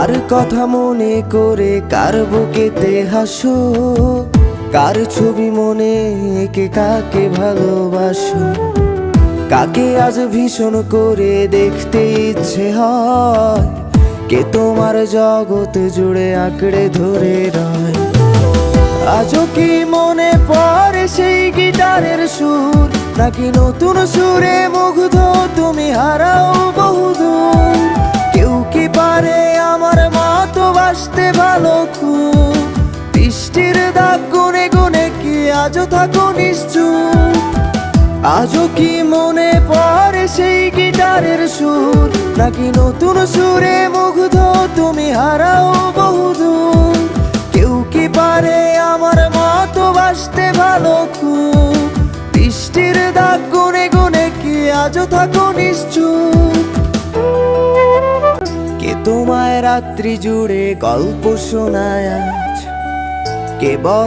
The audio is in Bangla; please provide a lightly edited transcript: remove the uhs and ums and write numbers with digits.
আর কথা মনে করে কার বুকেতে হাসো, কার ছবি মনে এঁকে কাকে ভালোবাসো, কাকে আজ ভীষণ করে দেখতে ইচ্ছে হয়, কে তোমার জগৎ জুড়ে আঁকড়ে ধরে রয়। আজও কি মনে পড়ে সেই গিটারের সুর, নাকি নতুন সুরে মুগ্ধ তুমি হারাও বহুদূর? কেউ কি পারে আমার মতো বাসতে ভালো খুব? বৃষ্টির দাগ গুনে গুনে কি আজও থাকো নিশ্চুপ? আজও কি মনে পড়ে সেই গিটারের সুর, নাকি নতুন সুরে মুগ্ধ তুমি হারাও বহুদূর? কেউ কি পারে আমার মতো বাসতে ভালো খুব? বৃষ্টির দাগ গুনে গুনে কি আজও থাকো নিশ্চুপ? কে তোমায় রাত্রি জুড়ে গল্প শোনায় আজ, কে বলে